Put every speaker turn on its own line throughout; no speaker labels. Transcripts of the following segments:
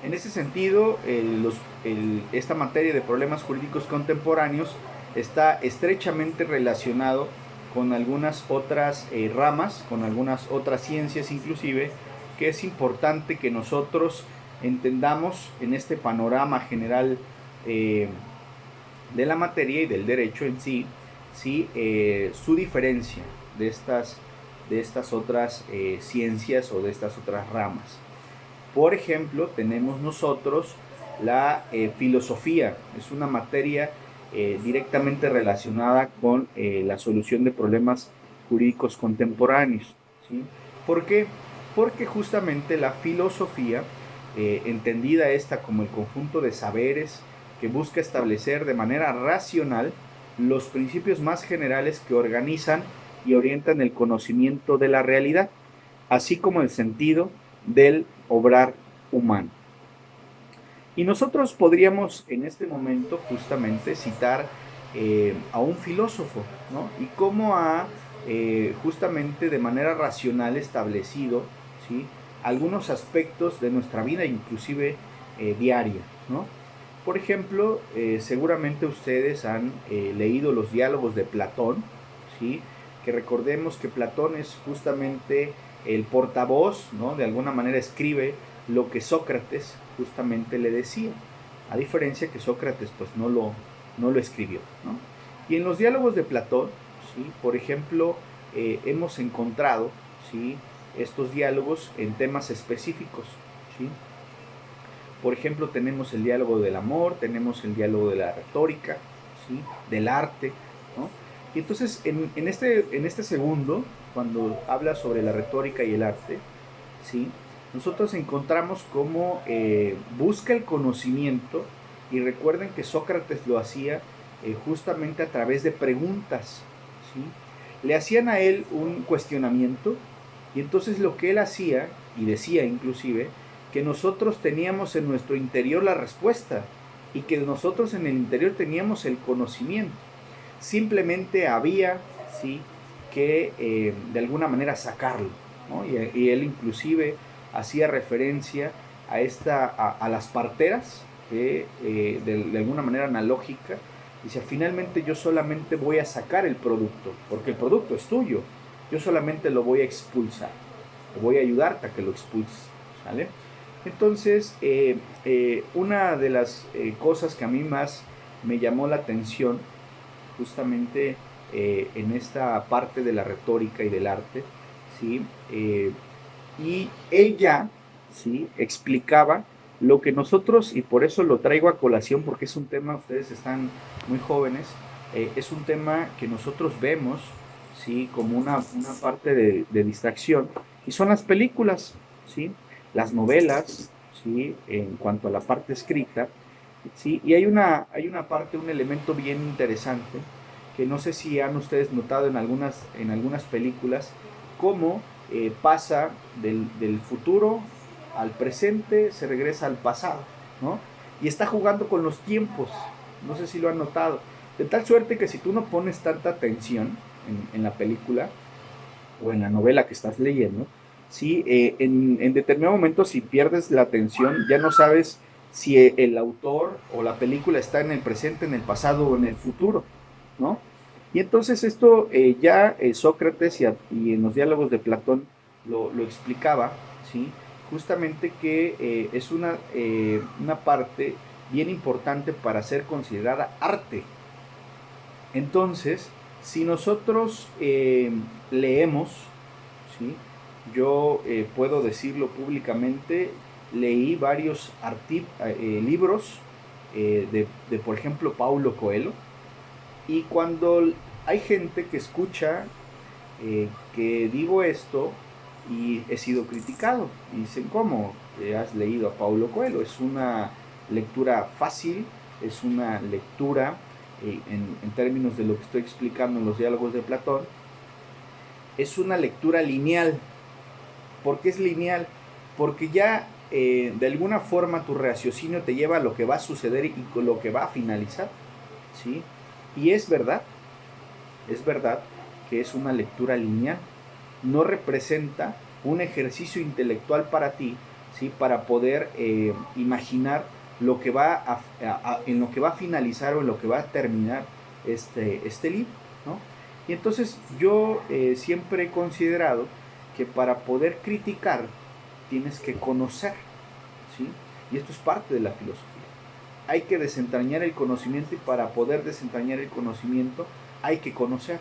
En ese sentido, esta materia de problemas jurídicos contemporáneos está estrechamente relacionado con algunas otras ramas, con algunas otras ciencias inclusive, que es importante que nosotros entendamos en este panorama general eh, de la materia y del derecho en sí, ¿sí? Su diferencia de estas otras ciencias o de estas otras ramas. Por ejemplo, tenemos nosotros la filosofía, es una materia directamente relacionada con la solución de problemas jurídicos contemporáneos. ¿Sí? ¿Por qué? Porque justamente la filosofía, entendida esta como el conjunto de saberes que busca establecer de manera racional los principios más generales que organizan y orientan el conocimiento de la realidad, así como el sentido del obrar humano. Y nosotros podríamos en este momento justamente citar a un filósofo, ¿no? Y cómo ha justamente de manera racional establecido, ¿sí? Algunos aspectos de nuestra vida, inclusive diaria, ¿no? Por ejemplo, seguramente ustedes han leído los diálogos de Platón, ¿sí? Que recordemos que Platón es justamente el portavoz, ¿no? De alguna manera escribe lo que Sócrates justamente le decía, a diferencia que Sócrates pues no lo escribió, ¿no? Y en los diálogos de Platón, ¿sí? Por ejemplo, hemos encontrado, ¿sí? Estos diálogos en temas específicos, ¿sí? Por ejemplo, tenemos el diálogo del amor, tenemos el diálogo de la retórica, ¿sí? Del arte, ¿no? Y entonces, en este segundo, cuando habla sobre la retórica y el arte, ¿sí? Nosotros encontramos cómo busca el conocimiento, y recuerden que Sócrates lo hacía justamente a través de preguntas, ¿sí? Le hacían a él un cuestionamiento, y entonces lo que él hacía, y decía inclusive, que nosotros teníamos en nuestro interior la respuesta, y que nosotros en el interior teníamos el conocimiento. Simplemente había, ¿sí? Que de alguna manera sacarlo, ¿no? Y él inclusive hacía referencia a las parteras, que de alguna manera analógica, dice, finalmente yo solamente voy a sacar el producto, porque el producto es tuyo, yo solamente lo voy a expulsar, te voy a ayudarte a que lo expulses, ¿sale? Entonces, una de las cosas que a mí más me llamó la atención justamente en esta parte de la retórica y del arte, ¿sí? Y ella, ¿sí? Explicaba lo que nosotros, y por eso lo traigo a colación, porque es un tema, ustedes están muy jóvenes, es un tema que nosotros vemos, ¿sí? Como una parte de distracción, y son las películas, ¿sí? Las novelas, ¿sí? En cuanto a la parte escrita, ¿sí? Y hay una parte, un elemento bien interesante, que no sé si han ustedes notado en algunas películas, cómo pasa del futuro al presente, se regresa al pasado, ¿no? Y está jugando con los tiempos, no sé si lo han notado, de tal suerte que si tú no pones tanta atención en la película o en la novela que estás leyendo, ¿sí? En determinado momento, si pierdes la atención, ya no sabes si el autor o la película está en el presente, en el pasado o en el futuro, ¿no? Y entonces esto ya Sócrates y en los diálogos de Platón lo explicaba, ¿sí? Justamente que es una parte bien importante para ser considerada arte. Entonces, si nosotros leemos, ¿sí? Yo puedo decirlo públicamente, leí varios libros por ejemplo, Paulo Coelho, y cuando hay gente que escucha que digo esto y he sido criticado, y dicen, ¿cómo has leído a Paulo Coelho? Es una lectura fácil, es una lectura, en términos de lo que estoy explicando en los diálogos de Platón, es una lectura lineal. ¿Por qué es lineal? Porque ya de alguna forma tu raciocinio te lleva a lo que va a suceder y con lo que va a finalizar, ¿sí? Y es verdad que es una lectura lineal. No representa un ejercicio intelectual para ti, ¿sí? Para poder imaginar lo que en lo que va a finalizar o en lo que va a terminar este libro, ¿no? Y entonces yo siempre he considerado que para poder criticar tienes que conocer, ¿sí? Y esto es parte de la filosofía. Hay que desentrañar el conocimiento y para poder desentrañar el conocimiento hay que conocer.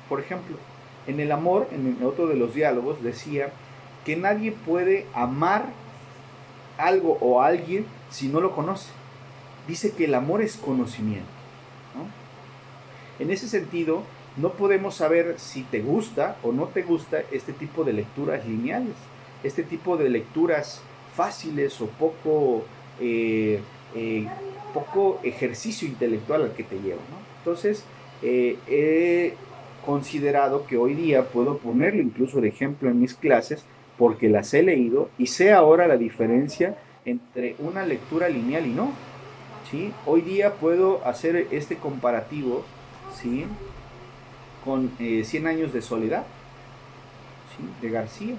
Por ejemplo, en el amor, en otro de los diálogos, decía que nadie puede amar algo o a alguien si no lo conoce. Dice que el amor es conocimiento, ¿no? En ese sentido, no podemos saber si te gusta o no te gusta este tipo de lecturas lineales, este tipo de lecturas fáciles o eh, poco ejercicio intelectual al que te lleva, ¿no? Entonces, he considerado que hoy día puedo ponerlo incluso de ejemplo en mis clases porque las he leído y sé ahora la diferencia entre una lectura lineal y no, ¿sí? Hoy día puedo hacer este comparativo, ¿sí? Con 100 años de soledad, ¿sí? De García.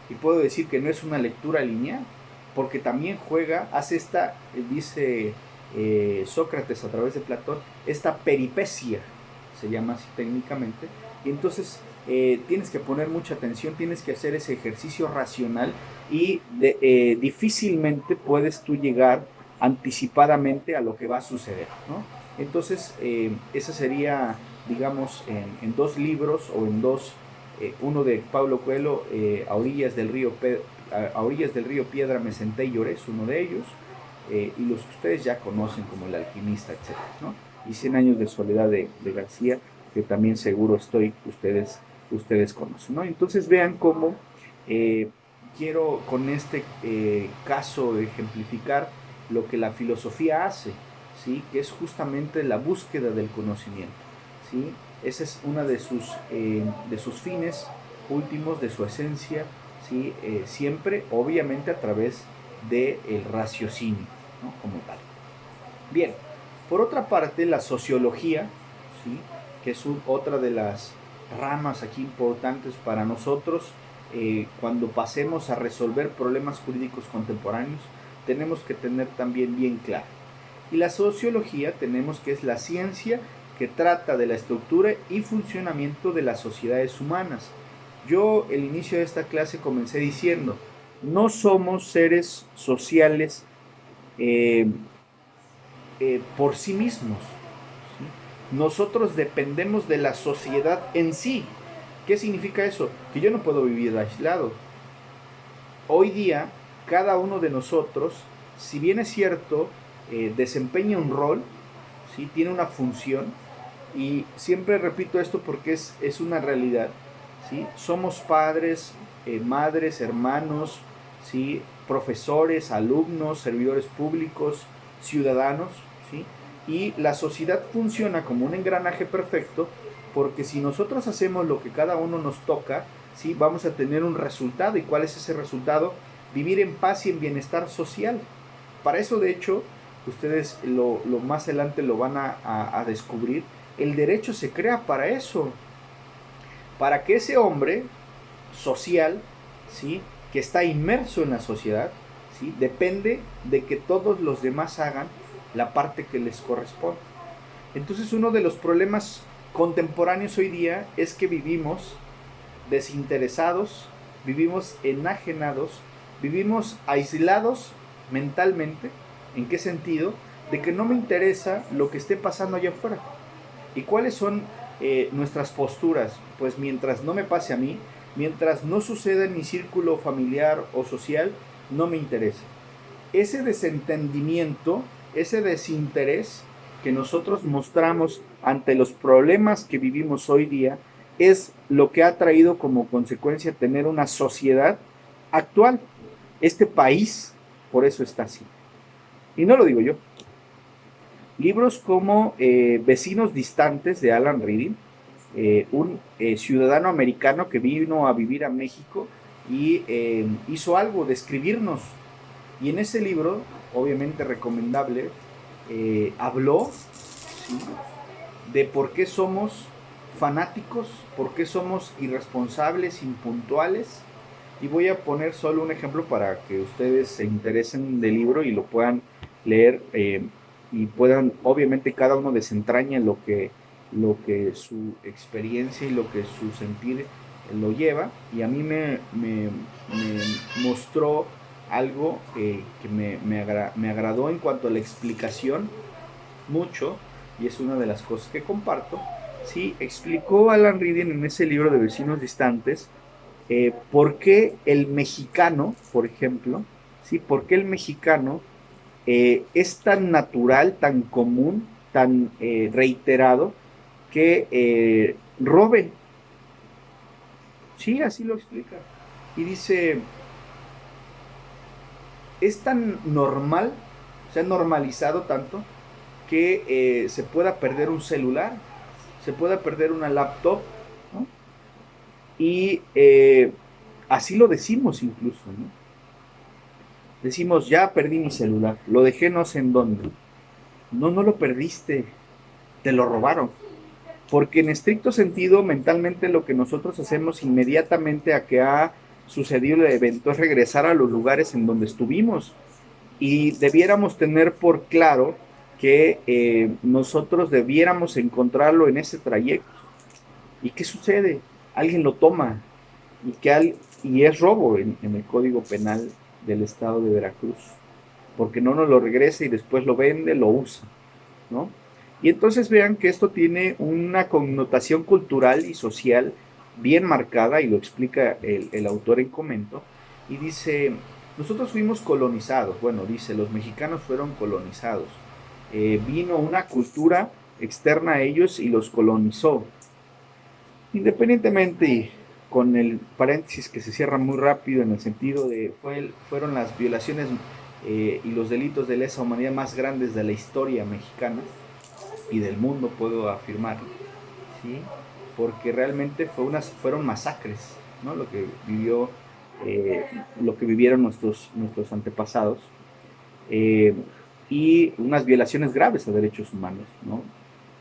Y puedo decir que no es una lectura lineal, porque también hace esta, dice Sócrates a través de Platón, esta peripecia, se llama así técnicamente, y entonces tienes que poner mucha atención, tienes que hacer ese ejercicio racional y difícilmente puedes tú llegar anticipadamente a lo que va a suceder, ¿no? Entonces, esa sería, digamos, en dos libros o en dos, uno de Paulo Coelho, a orillas del río Piedra me senté y lloré, es uno de ellos, y los que ustedes ya conocen como El alquimista, etc., ¿no? Y 100 años de soledad de García, que también seguro ustedes conocen, ¿no? Entonces vean cómo quiero con este caso ejemplificar lo que la filosofía hace, ¿sí? Que es justamente la búsqueda del conocimiento, ¿sí? Ese es uno de sus fines últimos, de su esencia, ¿sí? Siempre, obviamente, a través del raciocinio, ¿no? Como tal. Bien, por otra parte, la sociología, ¿sí? Que es otra de las ramas aquí importantes para nosotros, cuando pasemos a resolver problemas jurídicos contemporáneos, tenemos que tener también bien claro. Y la sociología tenemos que es la ciencia que trata de la estructura y funcionamiento de las sociedades humanas. Yo el inicio de esta clase comencé diciendo, no somos seres sociales eh, por sí mismos, ¿sí? Nosotros dependemos de la sociedad en sí. ¿Qué significa eso? Que yo no puedo vivir aislado. Hoy día, cada uno de nosotros, si bien es cierto, desempeña un rol, ¿sí? Tiene una función, y siempre repito esto porque es una realidad, ¿sí? Somos padres, madres, hermanos, ¿sí? Profesores, alumnos, servidores públicos, ciudadanos, ¿sí? Y la sociedad funciona como un engranaje perfecto porque si nosotros hacemos lo que cada uno nos toca, ¿sí? Vamos a tener un resultado. ¿Y cuál es ese resultado? Vivir en paz y en bienestar social. Para eso, de hecho, ustedes lo más adelante lo van a descubrir. El derecho se crea para eso, para que ese hombre social, ¿sí? Que está inmerso en la sociedad, ¿sí? Depende de que todos los demás hagan la parte que les corresponde. Entonces, uno de los problemas contemporáneos hoy día es que vivimos desinteresados, vivimos enajenados, vivimos aislados mentalmente. ¿En qué sentido? De que no me interesa lo que esté pasando allá afuera. ¿Y cuáles son nuestras posturas? Pues mientras no me pase a mí, mientras no suceda en mi círculo familiar o social, no me interesa. Ese desentendimiento, ese desinterés que nosotros mostramos ante los problemas que vivimos hoy día, es lo que ha traído como consecuencia tener una sociedad actual. Este país, por eso está así. Y no lo digo yo. Libros como Vecinos Distantes de Alan Reading, un ciudadano americano que vino a vivir a México y hizo algo de escribirnos. Y en ese libro, obviamente recomendable, habló, ¿sí? De por qué somos fanáticos, por qué somos irresponsables, impuntuales, Y voy a poner solo un ejemplo para que ustedes se interesen del libro y lo puedan leer, y puedan, obviamente cada uno desentraña lo que su experiencia y lo que su sentir lo lleva. Y a mí me mostró algo que me agradó en cuanto a la explicación mucho, y es una de las cosas que comparto. Sí, explicó Alan Reading en ese libro de Vecinos Distantes, por qué el mexicano, por ejemplo, ¿sí? ¿Por qué el mexicano es tan natural, tan común, tan reiterado que robe? Sí, así lo explica. Y dice, es tan normal, se ha normalizado tanto, que se pueda perder un celular, se pueda perder una laptop, ¿no? Y así lo decimos incluso, ¿no? Decimos, ya perdí mi celular, lo dejé no sé en dónde. No, no lo perdiste, te lo robaron. Porque en estricto sentido, mentalmente lo que nosotros hacemos inmediatamente a que ha sucedido el evento es regresar a los lugares en donde estuvimos. Y debiéramos tener por claro que nosotros debiéramos encontrarlo en ese trayecto. ¿Y qué sucede? Alguien lo toma y es robo en el Código Penal del Estado de Veracruz, porque no nos lo regresa y después lo vende, lo usa, ¿no? Y entonces vean que esto tiene una connotación cultural y social bien marcada, y lo explica el autor en comento, y dice, nosotros fuimos colonizados, bueno, dice, los mexicanos fueron colonizados, vino una cultura externa a ellos y los colonizó, independientemente, con el paréntesis que se cierra muy rápido en el sentido de fueron las violaciones y los delitos de lesa humanidad más grandes de la historia mexicana y del mundo, puedo afirmar, ¿sí? Porque realmente fueron masacres, ¿no? Eh, lo que vivieron nuestros antepasados, eh, y unas violaciones graves a derechos humanos, ¿no?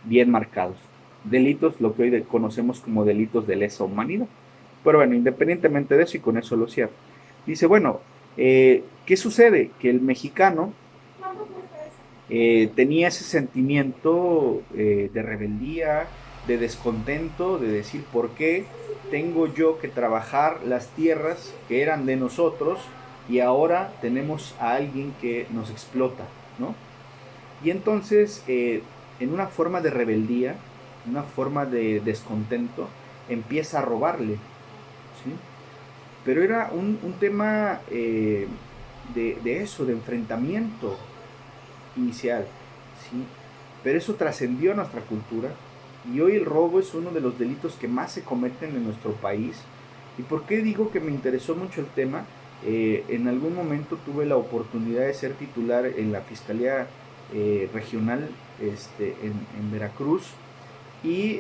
Bien marcados. Delitos, lo que hoy conocemos como delitos de lesa humanidad. Pero bueno, independientemente de eso, y con eso lo cierro. Dice, bueno, ¿qué sucede? Que el mexicano tenía ese sentimiento de rebeldía, de descontento, de decir, ¿por qué tengo yo que trabajar las tierras que eran de nosotros y ahora tenemos a alguien que nos explota, ¿no? Y entonces, en una forma de rebeldía, una forma de descontento, empieza a robarle, ¿sí? Pero era un tema de eso, de enfrentamiento inicial, ¿sí? Pero eso trascendió a nuestra cultura, y hoy el robo es uno de los delitos que más se cometen en nuestro país. ¿Y por qué digo que me interesó mucho el tema? En algún momento tuve la oportunidad de ser titular en la Fiscalía Regional, en Veracruz, y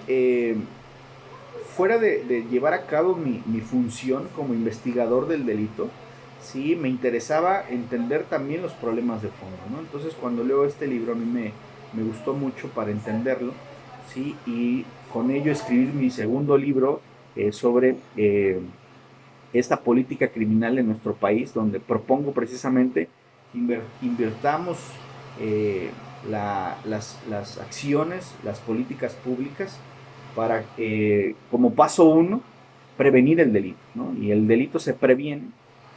fuera de llevar a cabo mi función como investigador del delito, sí, me interesaba entender también los problemas de fondo, ¿no? Entonces, cuando leo este libro, a mí me gustó mucho para entenderlo, sí, y con ello escribir mi segundo libro sobre esta política criminal en nuestro país, donde propongo precisamente invirtamos eh, las acciones, las políticas públicas para, como paso uno, prevenir el delito, ¿no? Y el delito se previene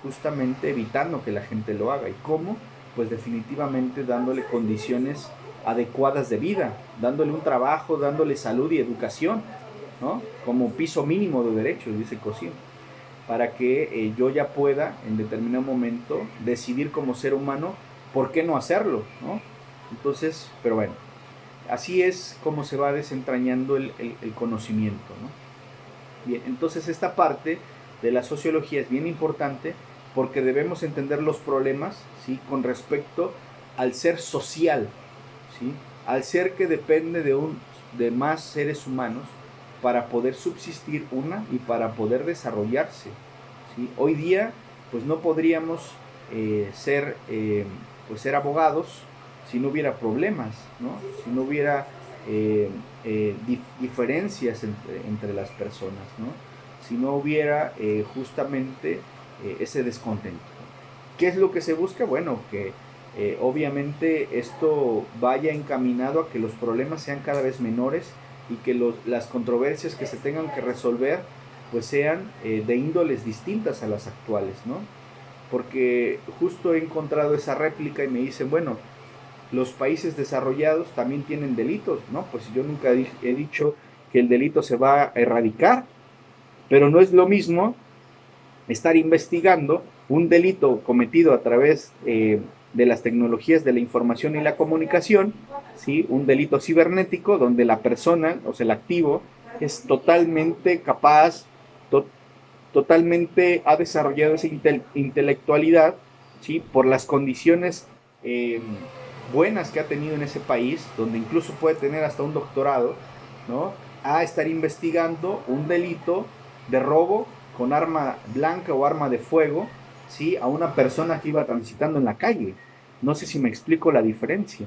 justamente evitando que la gente lo haga. ¿Y cómo? Pues definitivamente dándole condiciones adecuadas de vida, dándole un trabajo, dándole salud y educación, ¿no? Como piso mínimo de derechos, dice Cosío, para que yo ya pueda en determinado momento decidir como ser humano por qué no hacerlo, ¿no? Entonces, pero bueno, así es como se va desentrañando el conocimiento, ¿no? Bien, entonces esta parte de la sociología es bien importante porque debemos entender los problemas, ¿sí? Con respecto al ser social, ¿sí? Al ser que depende de más seres humanos para poder subsistir y para poder desarrollarse, ¿sí? Hoy día pues no podríamos ser abogados si no hubiera problemas, ¿no? Si no hubiera diferencias entre las personas, ¿no? Si no hubiera justamente ese descontento. ¿Qué es lo que se busca? Bueno, que obviamente esto vaya encaminado a que los problemas sean cada vez menores y que las controversias que se tengan que resolver pues sean de índoles distintas a las actuales, ¿no? Porque justo he encontrado esa réplica y me dicen, bueno, los países desarrollados también tienen delitos, ¿no? Pues yo nunca he dicho que el delito se va a erradicar, pero no es lo mismo estar investigando un delito cometido a través de las tecnologías de la información y la comunicación, ¿sí? Un delito cibernético donde la persona, o sea, el activo, es totalmente capaz, to totalmente ha desarrollado esa intelectualidad, ¿sí? Por las condiciones eh, buenas que ha tenido en ese país, donde incluso puede tener hasta un doctorado, ¿no? A estar investigando un delito de robo con arma blanca o arma de fuego, ¿sí? A una persona que iba transitando en la calle. No sé si me explico la diferencia,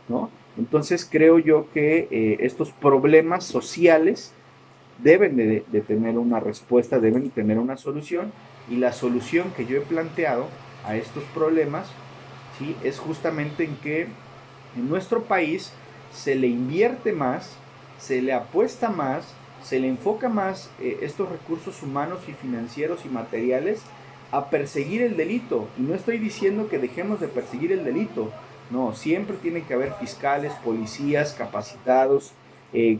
¿no? Entonces creo yo que estos problemas sociales deben de tener una respuesta, deben de tener una solución, y la solución que yo he planteado a estos problemas, ¿sí? Es justamente en que en nuestro país se le invierte más, se le apuesta más, se le enfoca más estos recursos humanos y financieros y materiales a perseguir el delito. Y no estoy diciendo que dejemos de perseguir el delito, no, siempre tiene que haber fiscales, policías capacitados,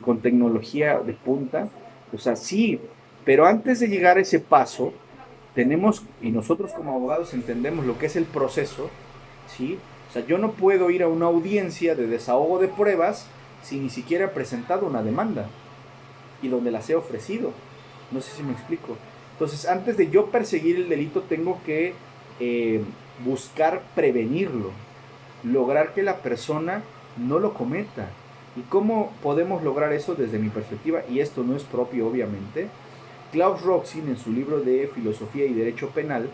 con tecnología de punta, o sea, sí, pero antes de llegar a ese paso, tenemos, y nosotros como abogados entendemos lo que es el proceso, ¿sí? O sea, yo no puedo ir a una audiencia de desahogo de pruebas si ni siquiera he presentado una demanda y donde las he ofrecido. No sé si me explico. Entonces, antes de yo perseguir el delito, tengo que eh, buscar prevenirlo, lograr que la persona no lo cometa. ¿Y cómo podemos lograr eso desde mi perspectiva? Y esto no es propio, obviamente. Klaus Roxin, en su libro de Filosofía y Derecho Penal,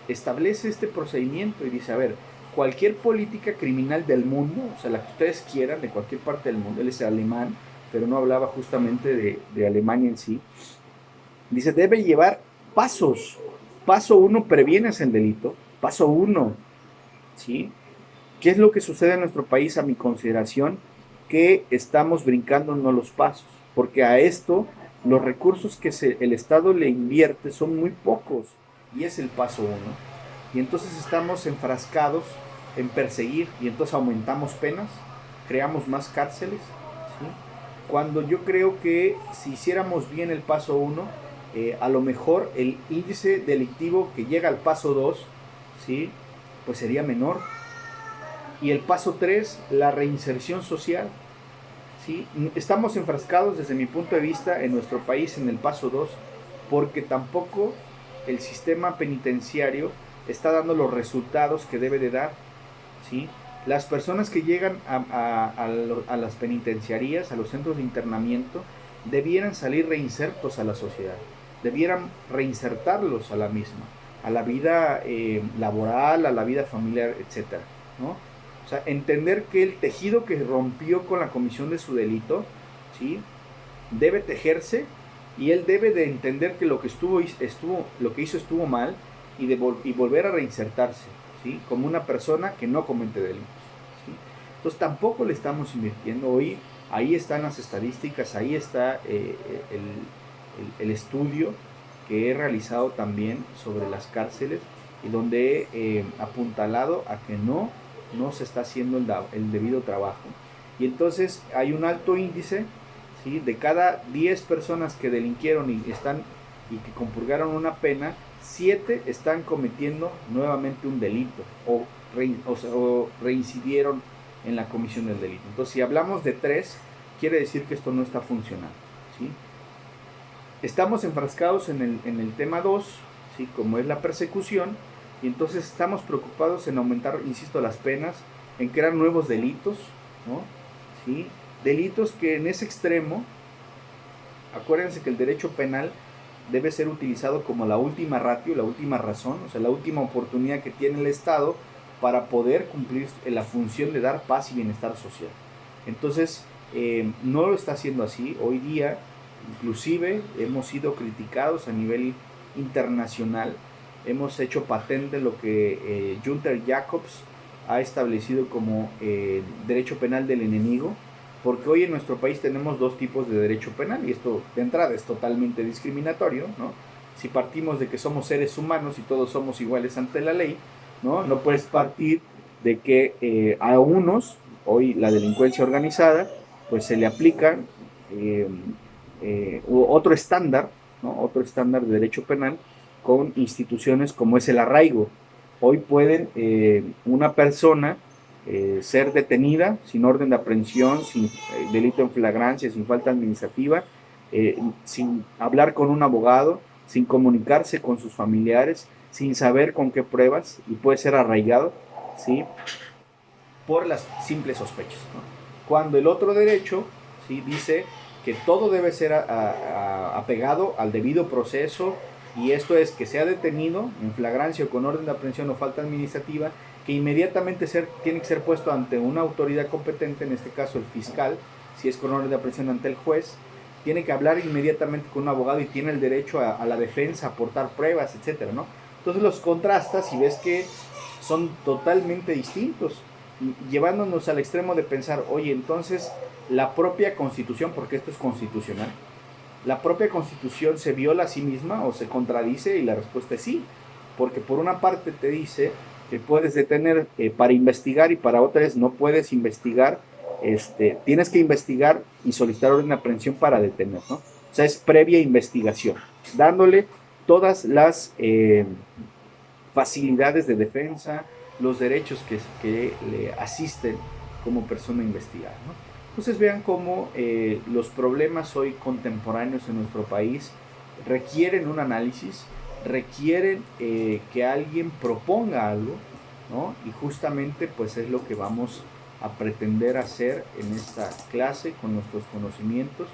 establece este procedimiento y dice, a ver, cualquier política criminal del mundo, o sea, la que ustedes quieran, de cualquier parte del mundo, él es alemán, pero no hablaba justamente de Alemania en sí, dice, debe llevar pasos. Paso uno, previenes el delito. Paso uno, ¿sí? ¿Qué es lo que sucede en nuestro país a mi consideración? Que estamos brincándonos los pasos, porque a esto los recursos que el Estado le invierte son muy pocos y es el paso uno. Y entonces estamos enfrascados en perseguir y entonces aumentamos penas, creamos más cárceles, ¿sí? Cuando yo creo que si hiciéramos bien el paso uno, a lo mejor el índice delictivo que llega al paso 2, ¿sí? Pues sería menor. Y el paso 3, la reinserción social, ¿sí? Estamos enfrascados desde mi punto de vista en nuestro país en el paso 2 porque tampoco el sistema penitenciario está dando los resultados que debe de dar, ¿sí? Las personas que llegan a las penitenciarías, a los centros de internamiento, debieran salir reinsertos a la sociedad, debieran reinsertarlos a la misma, a la vida laboral, a la vida familiar, etcétera, ¿no? O sea, entender que el tejido que rompió con la comisión de su delito, ¿sí? Debe tejerse y él debe de entender que lo que lo que hizo estuvo mal y volver a reinsertarse, ¿sí? Como una persona que no comete delitos, ¿sí? Entonces tampoco le estamos invirtiendo hoy. Ahí están las estadísticas, ahí está el estudio que he realizado también sobre las cárceles y donde he apuntalado a que no se está haciendo el debido trabajo. Y entonces hay un alto índice, ¿sí? De cada 10 personas que delinquieron y que compurgaron una pena, 7 están cometiendo nuevamente un delito o reincidieron en la comisión del delito. Entonces, si hablamos de 3, quiere decir que esto no está funcionando, ¿sí? Estamos enfrascados en el tema 2, ¿sí? Como es la persecución, y entonces estamos preocupados en aumentar, insisto, las penas, en crear nuevos delitos, ¿no? ¿Sí? Delitos que en ese extremo, acuérdense que el derecho penal debe ser utilizado como la última ratio, la última razón, o sea, la última oportunidad que tiene el Estado para poder cumplir la función de dar paz y bienestar social. Entonces, no lo está haciendo así. Hoy día, inclusive, hemos sido criticados a nivel internacional hemos hecho patente lo que Gunther Jacobs ha establecido como derecho penal del enemigo, porque hoy en nuestro país tenemos dos tipos de derecho penal, y esto de entrada es totalmente discriminatorio, ¿no? Si partimos de que somos seres humanos y todos somos iguales ante la ley, no puedes partir de que a unos, hoy la delincuencia organizada, pues se le aplica otro estándar, ¿no? Otro estándar de derecho penal con instituciones como es el arraigo. Hoy pueden una persona ser detenida sin orden de aprehensión, sin delito en flagrancia, sin falta administrativa, sin hablar con un abogado, sin comunicarse con sus familiares, sin saber con qué pruebas, y puede ser arraigado, ¿sí? Por las simples sospechas, ¿no? Cuando el otro derecho, ¿sí?, dice que todo debe ser apegado al debido proceso, y esto es que sea detenido en flagrancia o con orden de aprehensión o falta administrativa, que inmediatamente tiene que ser puesto ante una autoridad competente, en este caso el fiscal, si es con orden de aprehensión ante el juez, tiene que hablar inmediatamente con un abogado y tiene el derecho a la defensa, a aportar pruebas, etcétera, ¿no? Entonces los contrastas y ves que son totalmente distintos, llevándonos al extremo de pensar, oye, entonces la propia Constitución, porque esto es constitucional, la propia Constitución se viola a sí misma o se contradice, y la respuesta es sí, porque por una parte te dice que puedes detener para investigar, y para otra es no puedes investigar, tienes que investigar y solicitar orden de aprehensión para detener, ¿no? O sea, es previa investigación, dándole todas las facilidades de defensa, los derechos que le asisten como persona investigada, ¿no? Entonces vean cómo los problemas hoy contemporáneos en nuestro país requieren un análisis, requieren que alguien proponga algo, ¿no? Y justamente pues es lo que vamos a pretender hacer en esta clase con nuestros conocimientos,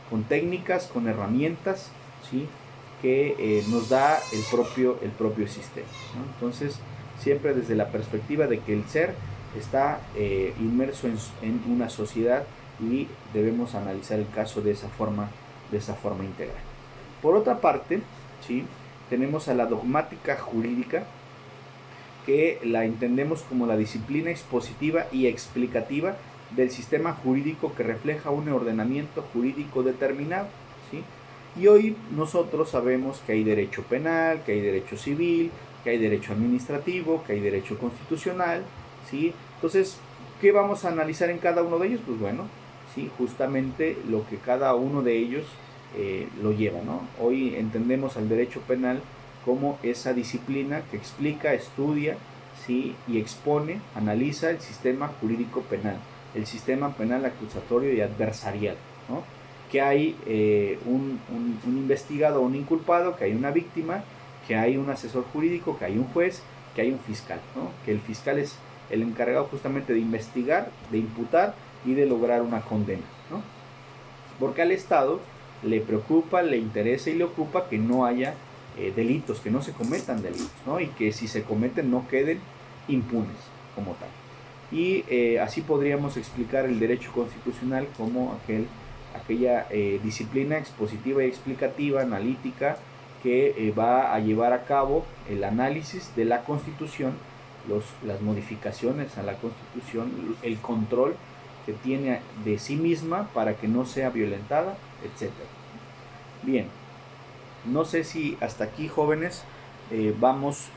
con técnicas, con herramientas, ¿sí?, que nos da el propio sistema, ¿no? Entonces, siempre desde la perspectiva de que el ser está inmerso en una sociedad, y debemos analizar el caso de esa forma integral. Por otra parte, ¿sí?, tenemos a la dogmática jurídica, que la entendemos como la disciplina expositiva y explicativa del sistema jurídico que refleja un ordenamiento jurídico determinado, ¿sí? Y hoy nosotros sabemos que hay derecho penal, que hay derecho civil, que hay derecho administrativo, que hay derecho constitucional, ¿sí? Entonces, ¿qué vamos a analizar en cada uno de ellos? Pues bueno, ¿sí?, justamente lo que cada uno de ellos lo lleva, ¿no? Hoy entendemos al derecho penal como esa disciplina que explica, estudia, ¿sí?, y expone, analiza el sistema jurídico penal, el sistema penal acusatorio y adversarial, ¿no? Que hay un investigado o un inculpado, que hay una víctima, que hay un asesor jurídico, que hay un juez, que hay un fiscal, ¿no? Que el fiscal es el encargado justamente de investigar, de imputar y de lograr una condena, ¿no? Porque al Estado le preocupa, le interesa y le ocupa que no haya delitos, que no se cometan delitos, ¿no? Y que si se cometen no queden impunes como tal. Y así podríamos explicar el derecho constitucional como aquella disciplina expositiva y explicativa, analítica, que va a llevar a cabo el análisis de la Constitución, las modificaciones a la Constitución, el control que tiene de sí misma para que no sea violentada, etc. Bien, no sé si hasta aquí, jóvenes, vamos